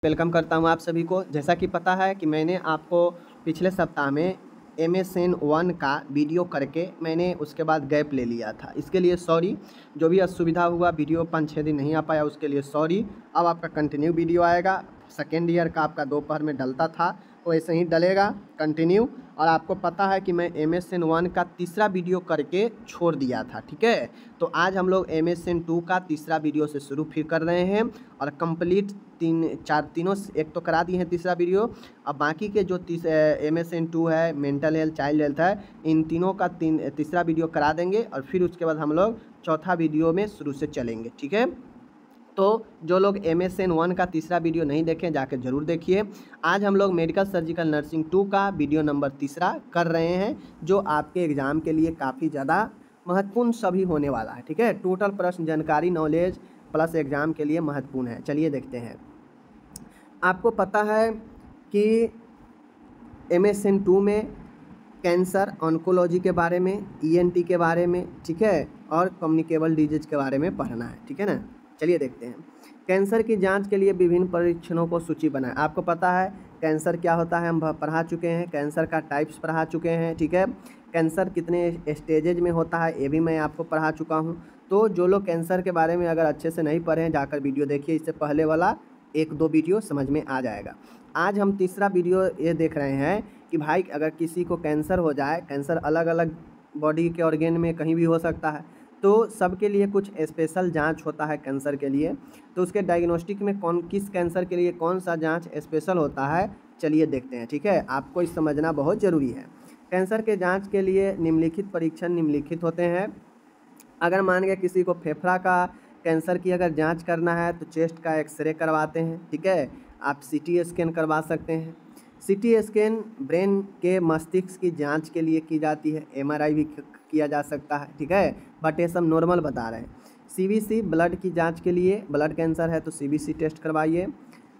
Welcome करता हूं आप सभी को। जैसा कि पता है कि मैंने आपको पिछले सप्ताह में MSN 1 का वीडियो करके मैंने उसके बाद गैप ले लिया था। इसके लिए सॉरी। जो भी असुविधा हुआ, वीडियो 5-6 दिन नहीं आ पाया, उसके लिए सॉरी। अब आपका कंटिन्यू वीडियो आएगा। सेकेंड ईयर का आपका दोपहर में डलता था, वैसे ही डलेगा कंटिन्यू। और आपको पता है कि मैं MSN 1 का तीसरा वीडियो करके छोड़ दिया था, ठीक है। तो आज हम लोग MSN 2 का तीसरा वीडियो से शुरू फिर कर रहे हैं और कंप्लीट तीनों एक तो करा दिए हैं तीसरा वीडियो। अब बाकी के जो MSN 2 है, मेंटल हेल्थ, चाइल्ड हेल्थ है, इन तीनों का तीसरा वीडियो करा देंगे और फिर उसके बाद हम लोग चौथा वीडियो में शुरू से चलेंगे, ठीक है। तो जो लोग MSN 1 का तीसरा वीडियो नहीं देखें जाकर ज़रूर देखिए। आज हम लोग मेडिकल सर्जिकल नर्सिंग 2 का वीडियो नंबर तीसरा कर रहे हैं, जो आपके एग्ज़ाम के लिए काफ़ी ज़्यादा महत्वपूर्ण सभी होने वाला है, ठीक है। टोटल प्रश्न जानकारी नॉलेज प्लस एग्ज़ाम के लिए महत्वपूर्ण है। चलिए देखते हैं। आपको पता है कि MSN 2 में कैंसर, ऑन्कोलॉजी के बारे में, ENT के बारे में, ठीक है, और कम्युनिकेबल डिजीज के बारे में पढ़ना है, ठीक है ना। चलिए देखते हैं। कैंसर की जांच के लिए विभिन्न परीक्षणों को सूची बनाएं। आपको पता है कैंसर क्या होता है, हम पढ़ा चुके हैं। कैंसर का टाइप्स पढ़ा चुके हैं, ठीक है। कैंसर कितने स्टेजेज में होता है ये भी मैं आपको पढ़ा चुका हूँ। तो जो लोग कैंसर के बारे में अगर अच्छे से नहीं पढ़े हैं, जाकर वीडियो देखिए। इससे पहले वाला 1-2 वीडियो समझ में आ जाएगा। आज हम तीसरा वीडियो ये देख रहे हैं कि भाई अगर किसी को कैंसर हो जाए, कैंसर अलग अलग बॉडी के ऑर्गेन में कहीं भी हो सकता है, तो सबके लिए कुछ स्पेशल जांच होता है कैंसर के लिए। तो उसके डायग्नोस्टिक में किस कैंसर के लिए कौन सा जांच स्पेशल होता है, चलिए देखते हैं, ठीक है। आपको इस समझना बहुत ज़रूरी है। कैंसर के जांच के लिए निम्नलिखित परीक्षण निम्नलिखित होते हैं। अगर मान गया किसी को फेफड़ा का कैंसर की अगर जांच करना है तो चेस्ट का एक्सरे करवाते हैं, ठीक है। आप CT स्कैन करवा सकते हैं। CT स्कैन ब्रेन के मस्तिष्क की जांच के लिए की जाती है। MRI भी किया जा सकता है, ठीक है, बट ये सब नॉर्मल बता रहे हैं। CBC ब्लड की जांच के लिए, ब्लड कैंसर है तो CBC टेस्ट करवाइए।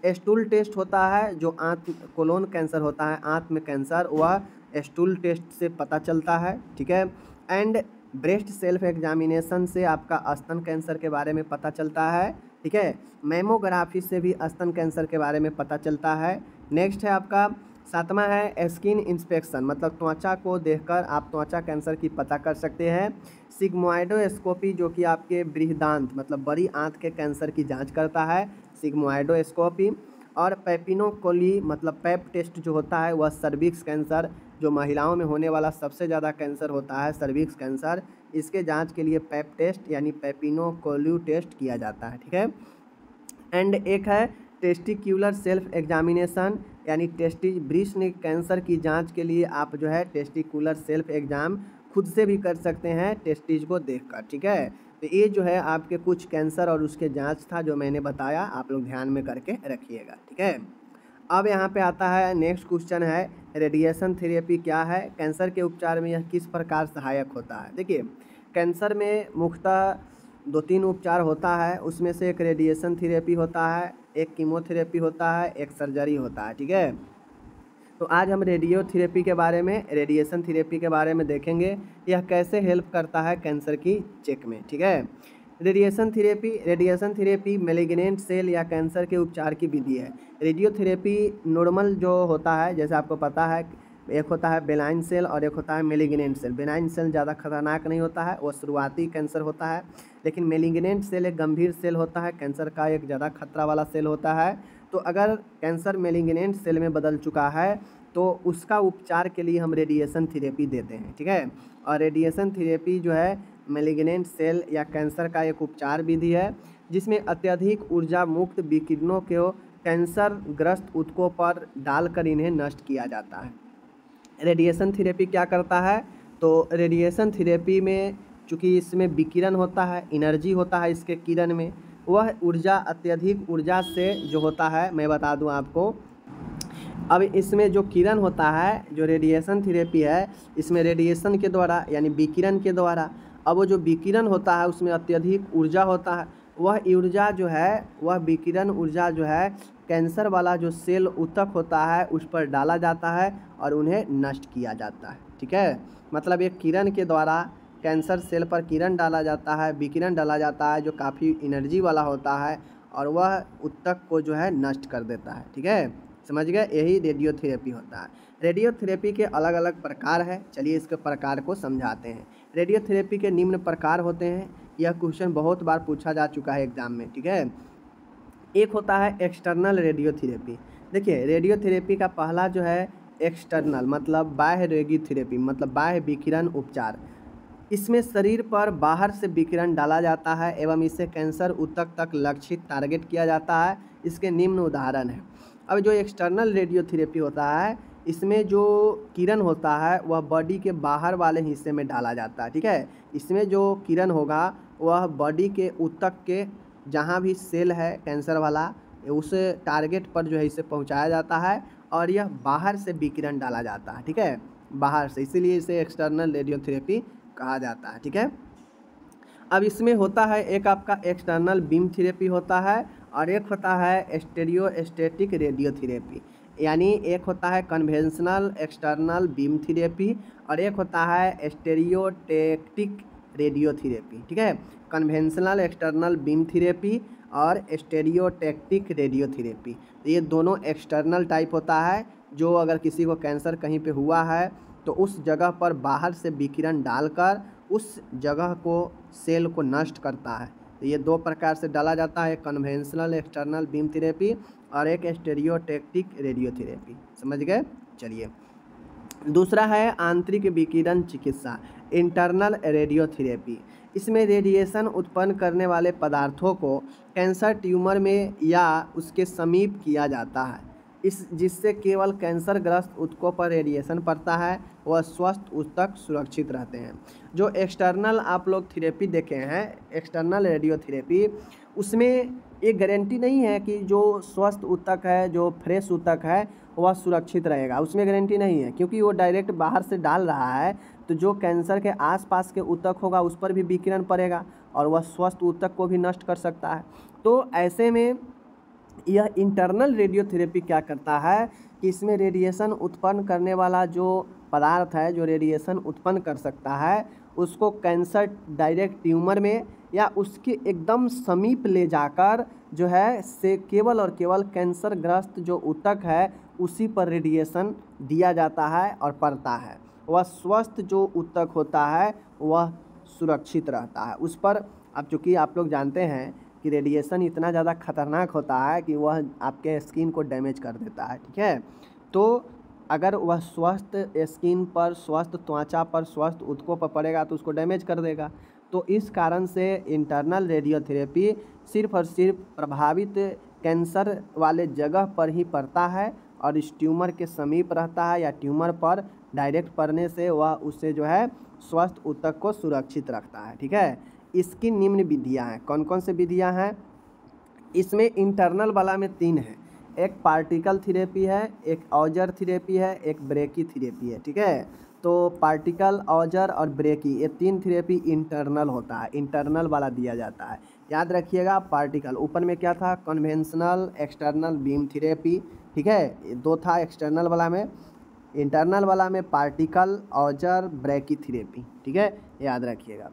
स्टूल टेस्ट होता है, जो आंत कोलोन कैंसर होता है, आंत में कैंसर, वह स्टूल टेस्ट से पता चलता है, ठीक है। एंड ब्रेस्ट सेल्फ एग्जामिनेशन से आपका स्तन कैंसर के बारे में पता चलता है, ठीक है। मैमोग्राफी से भी स्तन कैंसर के बारे में पता चलता है। नेक्स्ट है आपका 7वां है स्किन इंस्पेक्शन, मतलब त्वचा को देखकर आप त्वचा कैंसर की पता कर सकते हैं। सिग्मोइडोस्कोपी, जो कि आपके बृहदांत मतलब बड़ी आंत के कैंसर की जांच करता है, सिग्मोइडोस्कोपी। और पैपिनोकोली मतलब पैप टेस्ट जो होता है, वह सर्विक्स कैंसर, जो महिलाओं में होने वाला सबसे ज़्यादा कैंसर होता है सर्विक्स कैंसर, इसके जांच के लिए पैप टेस्ट यानी पैपिनोकोली टेस्ट किया जाता है, ठीक है। एंड एक है टेस्टिक्यूलर सेल्फ एग्जामिनेशन, यानी ब्रेस्ट कैंसर की जांच के लिए आप जो है टेस्टिकुलर सेल्फ एग्जाम खुद से भी कर सकते हैं टेस्टिज को देखकर, ठीक है। तो ये जो है आपके कुछ कैंसर और उसके जांच था जो मैंने बताया, आप लोग ध्यान में करके रखिएगा, ठीक है। अब यहाँ पे आता है नेक्स्ट क्वेश्चन है रेडिएशन थेरेपी क्या है, कैंसर के उपचार में यह किस प्रकार सहायक होता है। देखिए कैंसर में मुख्यतः 2-3 उपचार होता है, उसमें से एक रेडिएशन थेरेपी होता है, एक कीमोथेरेपी होता है, एक सर्जरी होता है, ठीक है। तो आज हम रेडिएशन थेरेपी के बारे में देखेंगे, यह कैसे हेल्प करता है कैंसर की चेक में, ठीक है। रेडिएशन थेरेपी मैलिग्नेंट सेल या कैंसर के उपचार की विधि है। रेडियोथेरेपी नॉर्मल जो होता है, जैसे आपको पता है, एक होता है बेनाइन सेल और एक होता है मैलिग्नेंट सेल। बेनाइन सेल ज़्यादा खतरनाक नहीं होता है, वो शुरुआती कैंसर होता है, लेकिन मैलिग्नेंट सेल एक गंभीर सेल होता है, कैंसर का एक ज़्यादा खतरा वाला सेल होता है। तो अगर कैंसर मैलिग्नेंट सेल में बदल चुका है तो उसका उपचार के लिए हम रेडिएशन थेरेपी देते हैं, ठीक है। और रेडिएशन थेरेपी जो है मैलिग्नेंट सेल या कैंसर का एक उपचार विधि है, जिसमें अत्यधिक ऊर्जा मुक्त विकिरणों को कैंसर ग्रस्त ऊतकों पर डालकर इन्हें नष्ट किया जाता है। रेडिएशन थेरेपी क्या करता है, तो रेडिएशन थेरेपी में चूँकि इसमें विकिरण होता है, एनर्जी होता है इसके किरण में, वह ऊर्जा अत्यधिक ऊर्जा से जो होता है, मैं बता दूं आपको। अब इसमें जो किरण होता है, जो रेडिएशन थेरेपी है, इसमें रेडिएशन के द्वारा यानी विकिरण के द्वारा, अब वो जो विकिरण होता है उसमें अत्यधिक ऊर्जा होता है, वह ऊर्जा जो है, वह विकिरण ऊर्जा जो है कैंसर वाला जो सेल ऊतक होता है उस पर डाला जाता है और उन्हें नष्ट किया जाता है, ठीक है। मतलब एक किरण के द्वारा कैंसर सेल पर किरण डाला जाता है, विकिरण डाला जाता है जो काफ़ी एनर्जी वाला होता है और वह ऊतक को जो है नष्ट कर देता है। ठीक है, समझ गए, यही रेडियोथेरेपी होता है। रेडियोथेरेपी के अलग अलग प्रकार है, चलिए इसके प्रकार को समझाते हैं। रेडियोथेरेपी के निम्न प्रकार होते हैं, यह क्वेश्चन बहुत बार पूछा जा चुका है एग्जाम में। ठीक है, एक होता है एक्सटर्नल रेडियोथेरेपी। देखिए रेडियोथेरेपी का पहला जो है एक्सटर्नल मतलब बाह्य रेडियोथेरेपी मतलब बाह्य विकिरण उपचार। इसमें शरीर पर बाहर से विकिरण डाला जाता है एवं इससे कैंसर ऊतक तक लक्षित टारगेट किया जाता है। इसके निम्न उदाहरण हैं। अब जो एक्सटर्नल रेडियोथेरेपी होता है, इसमें जो किरण होता है वह बॉडी के बाहर वाले हिस्से में डाला जाता है। ठीक है, इसमें जो किरण होगा वह बॉडी के ऊतक के जहाँ भी सेल है कैंसर वाला, उस टारगेट पर जो है इसे पहुँचाया जाता है और यह बाहर से विकिरण डाला जाता है। ठीक है, बाहर से, इसीलिए इसे एक्सटर्नल रेडियोथेरेपी कहा जाता है। ठीक है, अब इसमें होता है एक आपका एक्सटर्नल बीम थेरेपी होता है और एक होता है स्टेरियोस्टैटिक रेडियोथेरेपी। यानी एक होता है कन्वेंशनल एक्सटर्नल बीम थेरेपी और एक होता है स्टेरियोटैक्टिक रेडियोथेरेपी। ठीक है, कन्वेंशनल एक्सटर्नल बीम थेरेपी और स्टेरियोटैक्टिक रेडियोथेरेपी, तो ये दोनों एक्सटर्नल टाइप होता है। जो अगर किसी को कैंसर कहीं पे हुआ है तो उस जगह पर बाहर से विकिरण डालकर उस जगह को सेल को नष्ट करता है। तो ये दो प्रकार से डाला जाता है, कन्वेंशनल एक्सटर्नल बीम थेरेपी और एक स्टेरियोटैक्टिक रेडियोथेरेपी। समझ गए, चलिए दूसरा है आंतरिक विकिरण चिकित्सा इंटरनल रेडियोथेरेपी। इसमें रेडिएशन उत्पन्न करने वाले पदार्थों को कैंसर ट्यूमर में या उसके समीप किया जाता है, जिससे केवल कैंसर ग्रस्त ऊतकों पर रेडिएशन पड़ता है, वह स्वस्थ ऊतक सुरक्षित रहते हैं। जो एक्सटर्नल आप लोग थेरेपी देखे हैं, एक्सटर्नल रेडियोथेरेपी, उसमें एक गारंटी नहीं है कि जो स्वस्थ ऊतक है, जो फ्रेश ऊतक है, वह सुरक्षित रहेगा। उसमें गारंटी नहीं है, क्योंकि वो डायरेक्ट बाहर से डाल रहा है, तो जो कैंसर के आसपास के ऊतक होगा उस पर भी विकिरण पड़ेगा और वह स्वस्थ ऊतक को भी नष्ट कर सकता है। तो ऐसे में यह इंटरनल रेडियोथेरेपी क्या करता है कि इसमें रेडिएशन उत्पन्न करने वाला जो पदार्थ है, जो रेडिएशन उत्पन्न कर सकता है, उसको कैंसर डायरेक्ट ट्यूमर में या उसके एकदम समीप ले जाकर जो है से केवल और केवल कैंसर ग्रस्त जो ऊतक है उसी पर रेडिएशन दिया जाता है और पड़ता है। वह स्वस्थ जो ऊतक होता है वह सुरक्षित रहता है उस पर। अब चूँकि आप लोग जानते हैं कि रेडिएशन इतना ज़्यादा खतरनाक होता है कि वह आपके स्किन को डैमेज कर देता है। ठीक है, तो अगर वह स्वस्थ स्किन पर, स्वस्थ त्वचा पर, स्वस्थ ऊतकों पर पड़ेगा तो उसको डैमेज कर देगा। तो इस कारण से इंटरनल रेडियोथेरेपी सिर्फ और सिर्फ प्रभावित कैंसर वाले जगह पर ही पड़ता है और इस ट्यूमर के समीप रहता है या ट्यूमर पर डायरेक्ट पड़ने से वह उससे जो है स्वस्थ ऊतक को सुरक्षित रखता है। ठीक है, इसकी निम्न विधियां हैं। कौन कौन से विधियां हैं? इसमें इंटरनल वाला में 3 है, एक पार्टिकल थेरेपी है, एक ऑजर थेरेपी है, एक ब्रेकी थेरेपी है। ठीक है, तो पार्टिकल, ऑजर और ब्रेकी, ये 3 थेरेपी इंटरनल होता है, इंटरनल वाला दिया जाता है। याद रखिएगा, पार्टिकल ऊपर में क्या था, कन्वेंशनल एक्सटर्नल बीम थेरेपी। ठीक है, 2 था एक्सटर्नल वाला में, इंटरनल वाला में पार्टिकल, ऑजर, ब्रेकी थेरेपी। ठीक है, याद रखिएगा।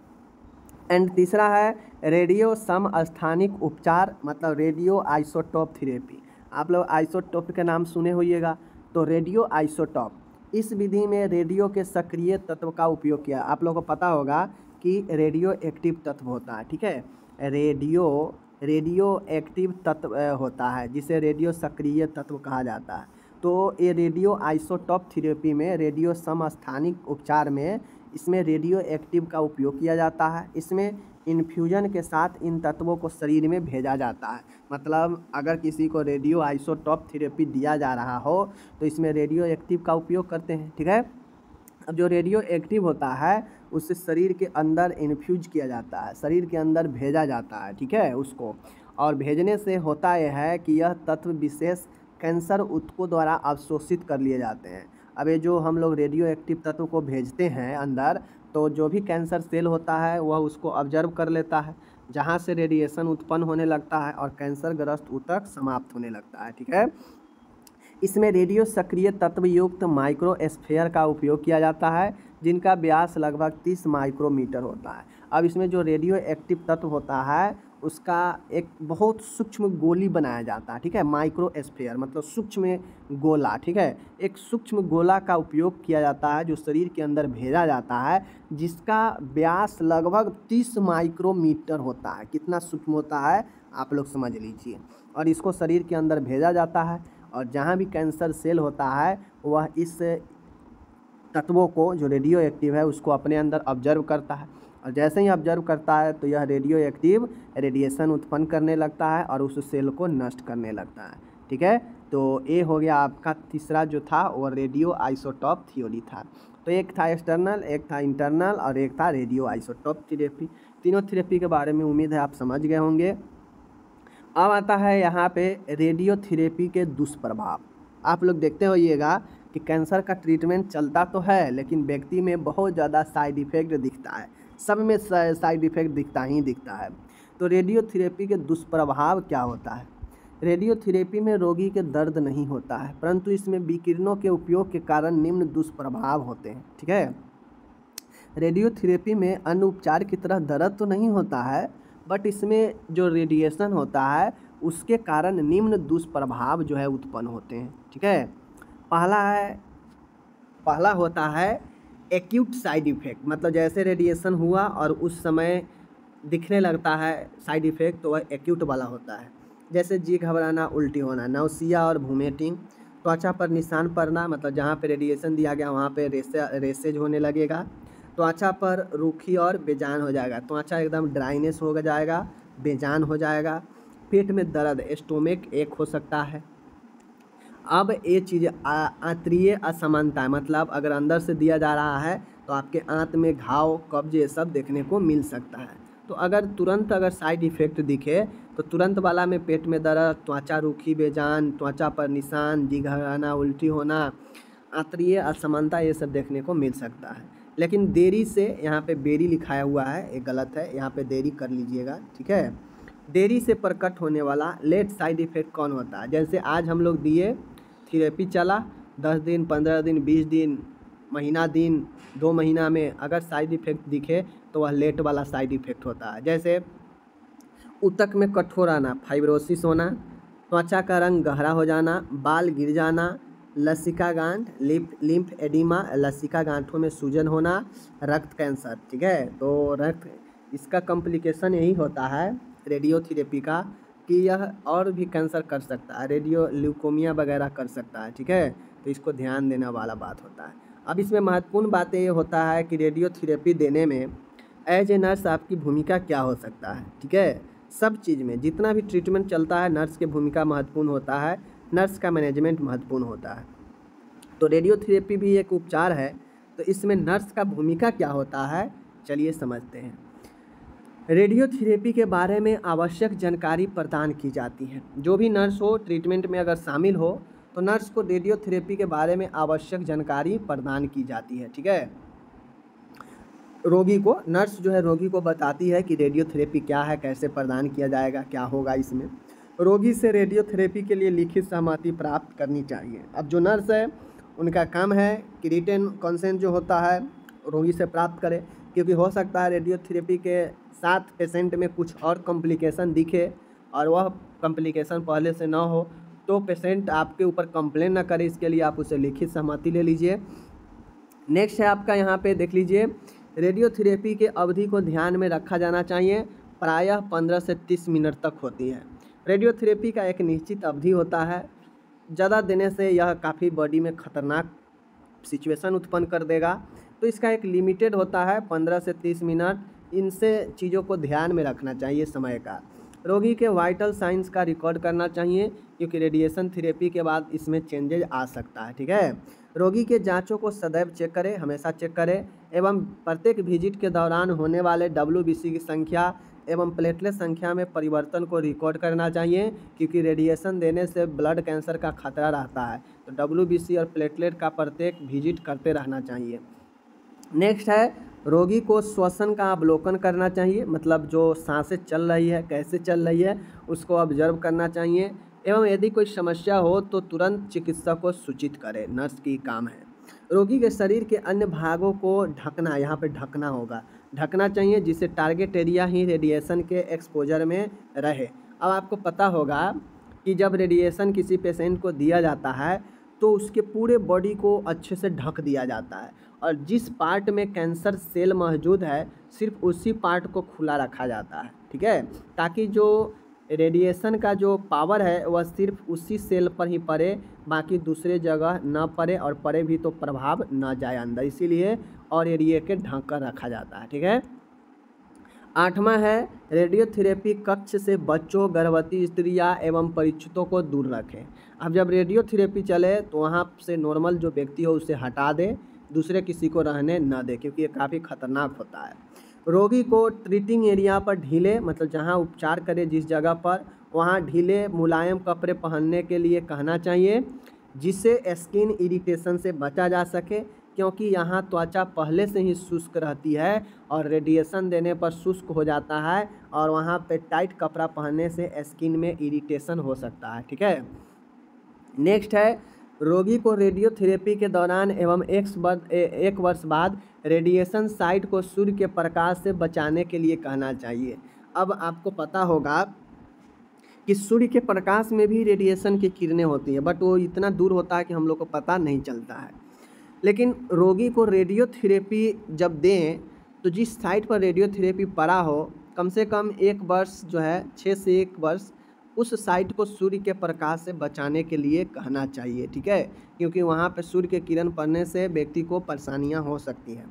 एंड तीसरा है रेडियो समस्थानिक उपचार मतलब रेडियो आइसोटोप थेरेपी। आप लोग आइसोटोप के नाम सुने होइएगा, तो रेडियो आइसोटोप, इस विधि में रेडियो के सक्रिय तत्व का उपयोग किया। आप लोगों को पता होगा कि रेडियो एक्टिव तत्व होता है। ठीक है, रेडियो एक्टिव तत्व होता है जिसे रेडियो सक्रिय तत्व कहा जाता है। तो ये रेडियो आइसोटोप थेरेपी में, रेडियो समस्थानिक उपचार में, इसमें रेडियो एक्टिव का उपयोग किया जाता है। इसमें इन्फ्यूजन के साथ इन तत्वों को शरीर में भेजा जाता है। मतलब अगर किसी को रेडियो आइसोटोप थेरेपी दिया जा रहा हो तो इसमें रेडियो एक्टिव का उपयोग करते हैं। ठीक है, अब जो रेडियो एक्टिव होता है उससे शरीर के अंदर इन्फ्यूज किया जाता है, शरीर के अंदर भेजा जाता है। ठीक है, उसको, और भेजने से होता यह है कि यह तत्व विशेष कैंसर ऊतकों द्वारा अवशोषित कर लिए जाते हैं। अब ये जो हम लोग रेडियो एक्टिव तत्व को भेजते हैं अंदर, तो जो भी कैंसर सेल होता है वह उसको ऑब्जर्व कर लेता है, जहाँ से रेडिएशन उत्पन्न होने लगता है और कैंसर ग्रस्त ऊतक समाप्त होने लगता है। ठीक है, इसमें रेडियो सक्रिय तत्व युक्त माइक्रोस्फेयर का उपयोग किया जाता है जिनका व्यास लगभग 30 माइक्रोमीटर होता है। अब इसमें जो रेडियो एक्टिव तत्व होता है उसका एक बहुत सूक्ष्म गोली बनाया जाता है, ठीक है, माइक्रोस्फीयर मतलब सूक्ष्म गोला, ठीक है, एक सूक्ष्म गोला का उपयोग किया जाता है जो शरीर के अंदर भेजा जाता है, जिसका व्यास लगभग 30 माइक्रोमीटर होता है। कितना सूक्ष्म होता है आप लोग समझ लीजिए। और इसको शरीर के अंदर भेजा जाता है और जहाँ भी कैंसर सेल होता है वह इस तत्वों को जो रेडियो एक्टिव है उसको अपने अंदर ऑब्जर्व करता है, और जैसे ही ऑब्जर्व करता है तो यह रेडियो एक्टिव रेडिएशन उत्पन्न करने लगता है और उस सेल को नष्ट करने लगता है, ठीक है। तो ये हो गया आपका तीसरा जो था वो रेडियो आइसोटॉप थ्योरी था। तो एक था एक्सटर्नल, एक था इंटरनल और एक था रेडियो आइसोटॉप थेरेपी। तीनों थेरेपी के बारे में उम्मीद है आप समझ गए होंगे। अब आता है यहाँ पे रेडियो थेरेपी के दुष्प्रभाव। आप लोग देखते होइएगा कि कैंसर का ट्रीटमेंट चलता तो है लेकिन व्यक्ति में बहुत ज़्यादा साइड इफ़ेक्ट दिखता है, सब में साइड इफ़ेक्ट दिखता है। तो रेडियो थेरेपी के दुष्प्रभाव क्या होता है? रेडियो थेरेपी में रोगी के दर्द नहीं होता है, परंतु इसमें विकिरणों के उपयोग के कारण निम्न दुष्प्रभाव होते हैं, ठीक है। रेडियो थेरेपी में अन्य उपचार की तरह दर्द तो नहीं होता है, बट इसमें जो रेडिएशन होता है उसके कारण निम्न दुष्प्रभाव जो है उत्पन्न होते हैं, ठीक है। पहला होता है एक्यूट साइड इफ़ेक्ट, मतलब जैसे रेडिएशन हुआ और उस समय दिखने लगता है साइड इफ़ेक्ट, तो वह एक्यूट वाला होता है। जैसे जी घबराना, उल्टी होना, नौसिया और वोमिटिंग, त्वचा पर निशान पड़ना, मतलब जहाँ पे रेडिएशन दिया गया वहाँ पे रेसेज होने लगेगा, त्वचा पर रूखी और बेजान हो जाएगा, त्वचा एकदम ड्राइनेस हो जाएगा, बेजान हो जाएगा, पेट में दर्द, स्टोमिक एक हो सकता है। अब ये चीज़ आंतरीय असमानता है, मतलब अगर अंदर से दिया जा रहा है तो आपके आंत में घाव, कब्ज ये सब देखने को मिल सकता है। तो अगर तुरंत साइड इफ़ेक्ट दिखे तो तुरंत वाला में पेट में दर्द, त्वचा रूखी बेजान, त्वचा पर निशान, जी घबराना, उल्टी होना, आंतरीय असमानता ये सब देखने को मिल सकता है। लेकिन देरी से, यहाँ पे बेरी लिखाया हुआ है, ये गलत है, यहाँ पे देरी कर लीजिएगा, ठीक है। देरी से प्रकट होने वाला लेट साइड इफ़ेक्ट कौन होता है? जैसे आज हम लोग दिए, थेरेपी चला 10 दिन, 15 दिन, 20 दिन, महीना दिन, 2 महीना में अगर साइड इफ़ेक्ट दिखे तो वह लेट वाला साइड इफ़ेक्ट होता है। जैसे ऊतक में कठोर आना, फाइब्रोसिस होना, त्वचा का रंग गहरा हो जाना, बाल गिर जाना, लसिका गांठ, लिम्फ एडिमा, लसिका गांठों में सूजन होना, रक्त कैंसर, ठीक है। तो रक्त, इसका कॉम्प्लिकेशन यही होता है रेडियोथेरेपी का कि यह और भी कैंसर कर सकता है, रेडियो ल्यूकोमिया वगैरह कर सकता है, ठीक है। तो इसको ध्यान देने वाला बात होता है। अब इसमें महत्वपूर्ण बात ये होता है कि रेडियोथेरेपी देने में एज ए नर्स आपकी भूमिका क्या हो सकता है, ठीक है। सब चीज़ में जितना भी ट्रीटमेंट चलता है नर्स की भूमिका महत्वपूर्ण होता है, नर्स का मैनेजमेंट महत्वपूर्ण होता है। तो रेडियोथेरेपी भी एक उपचार है, तो इसमें नर्स का भूमिका क्या होता है, चलिए समझते हैं। रेडियोथेरेपी के बारे में आवश्यक जानकारी प्रदान की जाती है। जो भी नर्स हो ट्रीटमेंट में अगर शामिल हो तो नर्स को रेडियोथेरेपी के बारे में आवश्यक जानकारी प्रदान की जाती है, ठीक है। रोगी को, नर्स जो है रोगी को बताती है कि रेडियोथेरेपी क्या है, कैसे प्रदान किया जाएगा, क्या होगा इसमें। रोगी से रेडियोथेरेपी के लिए लिखित सहमति प्राप्त करनी चाहिए। अब जो नर्स है उनका काम है कि रिटन कंसेंट जो होता है रोगी से प्राप्त करे, क्योंकि हो सकता है रेडियोथेरेपी के साथ पेशेंट में कुछ और कॉम्प्लिकेशन दिखे और वह कॉम्प्लिकेशन पहले से ना हो तो पेशेंट आपके ऊपर कंप्लेन ना करे, इसके लिए आप उसे लिखित सहमति ले लीजिए। नेक्स्ट है आपका यहाँ पे देख लीजिए, रेडियोथेरेपी के अवधि को ध्यान में रखा जाना चाहिए, प्रायः 15 से 30 मिनट तक होती है। रेडियोथेरेपी का एक निश्चित अवधि होता है, ज़्यादा देने से यह काफ़ी बॉडी में खतरनाक सिचुएशन उत्पन्न कर देगा, तो इसका एक लिमिटेड होता है 15 से 30 मिनट। इनसे चीज़ों को ध्यान में रखना चाहिए समय का। रोगी के वाइटल साइंस का रिकॉर्ड करना चाहिए क्योंकि रेडिएशन थेरेपी के बाद इसमें चेंजेज आ सकता है, ठीक है। रोगी के जांचों को सदैव चेक करें, हमेशा चेक करें, एवं प्रत्येक विजिट के दौरान होने वाले WBC की संख्या एवं प्लेटलेट संख्या में परिवर्तन को रिकॉर्ड करना चाहिए क्योंकि रेडिएशन देने से ब्लड कैंसर का खतरा रहता है। तो WBC और प्लेटलेट का प्रत्येक विजिट करते रहना चाहिए। नेक्स्ट है, रोगी को श्वसन का अवलोकन करना चाहिए, मतलब जो सांसें चल रही है कैसे चल रही है उसको ऑब्जर्व करना चाहिए, एवं यदि कोई समस्या हो तो तुरंत चिकित्सक को सूचित करें, नर्स की काम है। रोगी के शरीर के अन्य भागों को ढकना, यहाँ पे ढकना होगा, ढकना चाहिए, जिससे टारगेट एरिया ही रेडिएशन के एक्सपोजर में रहे। अब आपको पता होगा कि जब रेडिएशन किसी पेशेंट को दिया जाता है तो उसके पूरे बॉडी को अच्छे से ढक दिया जाता है, और जिस पार्ट में कैंसर सेल मौजूद है सिर्फ उसी पार्ट को खुला रखा जाता है, ठीक है, ताकि जो रेडिएशन का जो पावर है वह सिर्फ उसी सेल पर ही पड़े, बाकी दूसरे जगह ना पड़े, और पड़े भी तो प्रभाव ना जाए अंदर, इसीलिए और एरिया के ढक कर रखा जाता है, ठीक है। 8वां है रेडियोथेरेपी कक्ष से बच्चों, गर्भवती स्त्रियां एवं परिचितों को दूर रखें। अब जब रेडियोथेरेपी चले तो वहाँ से नॉर्मल जो व्यक्ति हो उसे हटा दे, दूसरे किसी को रहने न दे, क्योंकि ये काफ़ी खतरनाक होता है। रोगी को ट्रीटिंग एरिया पर ढीले, मतलब जहाँ उपचार करे जिस जगह पर, वहाँ ढीले मुलायम कपड़े पहनने के लिए कहना चाहिए, जिससे स्किन इरिटेशन से बचा जा सके, क्योंकि यहाँ त्वचा पहले से ही शुष्क रहती है और रेडिएशन देने पर शुष्क हो जाता है, और वहाँ पे टाइट कपड़ा पहनने से स्किन में इरिटेशन हो सकता है, ठीक है। नेक्स्ट है रोगी को रेडियोथेरेपी के दौरान एवं 1 वर्ष बाद रेडिएशन साइट को सूर्य के प्रकाश से बचाने के लिए कहना चाहिए। अब आपको पता होगा कि सूर्य के प्रकाश में भी रेडिएशन की किरणें होती हैं, बट वो इतना दूर होता है कि हम लोग को पता नहीं चलता है। लेकिन रोगी को रेडियोथेरेपी जब दें तो जिस साइट पर रेडियोथेरेपी पड़ा हो, कम से कम 1 वर्ष जो है 6 से 1 वर्ष उस साइट को सूर्य के प्रकाश से बचाने के लिए कहना चाहिए, ठीक है, क्योंकि वहाँ पर सूर्य के किरण पड़ने से व्यक्ति को परेशानियाँ हो सकती हैं।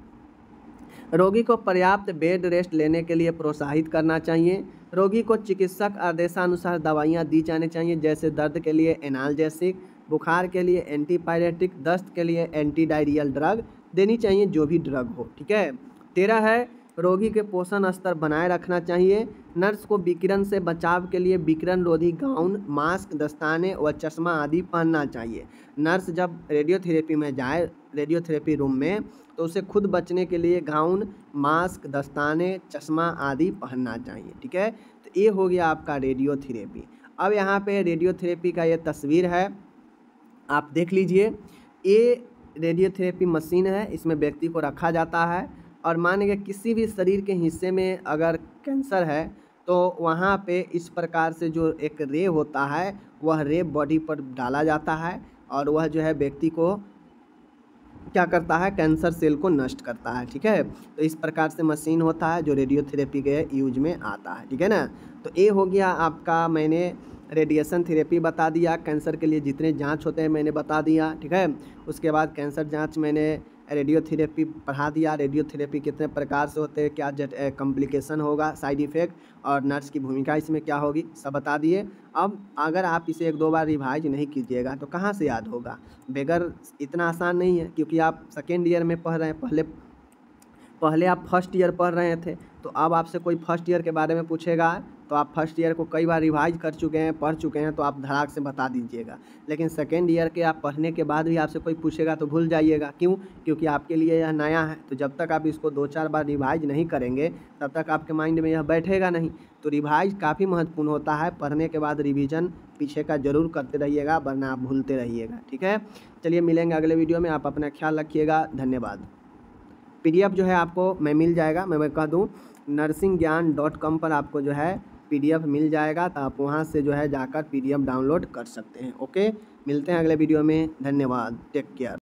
रोगी को पर्याप्त बेड रेस्ट लेने के लिए प्रोत्साहित करना चाहिए। रोगी को चिकित्सक आदेशानुसार दवाइयाँ दी जानी चाहिए, जैसे दर्द के लिए एनाल्जेसिक, बुखार के लिए एंटीपायरेटिक, दस्त के लिए एंटी डायरियल ड्रग देनी चाहिए, जो भी ड्रग हो, ठीक है। 13 है रोगी के पोषण स्तर बनाए रखना चाहिए। नर्स को विकिरण से बचाव के लिए विकिरण रोधी गाउन, मास्क, दस्ताने व चश्मा आदि पहनना चाहिए। नर्स जब रेडियोथेरेपी में जाए, रेडियोथेरेपी रूम में, तो उसे खुद बचने के लिए गाउन, मास्क, दस्ताने, चश्मा आदि पहनना चाहिए, ठीक है। तो ये हो गया आपका रेडियोथेरेपी। अब यहाँ पे रेडियोथेरेपी का ये तस्वीर है, आप देख लीजिए। ये रेडियोथेरेपी मशीन है, इसमें व्यक्ति को रखा जाता है, और मान लीजिए किसी भी शरीर के हिस्से में अगर कैंसर है तो वहाँ पे इस प्रकार से जो एक रे होता है वह रे बॉडी पर डाला जाता है, और वह जो है व्यक्ति को क्या करता है, कैंसर सेल को नष्ट करता है, ठीक है। तो इस प्रकार से मशीन होता है जो रेडियोथेरेपी के यूज में आता है, ठीक है ना। तो ये हो गया आपका, मैंने रेडिएशन थेरेपी बता दिया, कैंसर के लिए जितने जांच होते हैं मैंने बता दिया, ठीक है। उसके बाद कैंसर जांच मैंने रेडियोथेरेपी पढ़ा दिया, रेडियोथेरेपी कितने प्रकार से होते हैं, क्या कॉम्प्लिकेशन होगा, साइड इफ़ेक्ट, और नर्स की भूमिका इसमें क्या होगी, सब बता दिए। अब अगर आप इसे 1-2 बार रिवाइज नहीं कीजिएगा तो कहाँ से याद होगा, बगैर, इतना आसान नहीं है, क्योंकि आप सेकेंड ईयर में पढ़ रहे हैं, पहले आप फर्स्ट ईयर पढ़ रहे थे, तो अब आपसे कोई फर्स्ट ईयर के बारे में पूछेगा तो आप फर्स्ट ईयर को कई बार रिवाइज कर चुके हैं, पढ़ चुके हैं, तो आप धड़ाक से बता दीजिएगा। लेकिन सेकेंड ईयर के आप पढ़ने के बाद भी आपसे कोई पूछेगा तो भूल जाइएगा। क्यों? क्योंकि आपके लिए यह नया है, तो जब तक आप इसको 2-4 बार रिवाइज नहीं करेंगे तब तक आपके माइंड में यह बैठेगा नहीं। तो रिवाइज काफ़ी महत्वपूर्ण होता है, पढ़ने के बाद रिविज़न पीछे का ज़रूर करते रहिएगा, वरना आप भूलते रहिएगा, ठीक है। चलिए मिलेंगे अगले वीडियो में, आप अपना ख्याल रखिएगा, धन्यवाद। PDF जो है आपको मैं मिल जाएगा, मैं कह दूँ nursingyan.com पर आपको जो है PDF मिल जाएगा, तो आप वहाँ से जो है जाकर PDF डाउनलोड कर सकते हैं। ओके, मिलते हैं अगले वीडियो में, धन्यवाद, टेक केयर।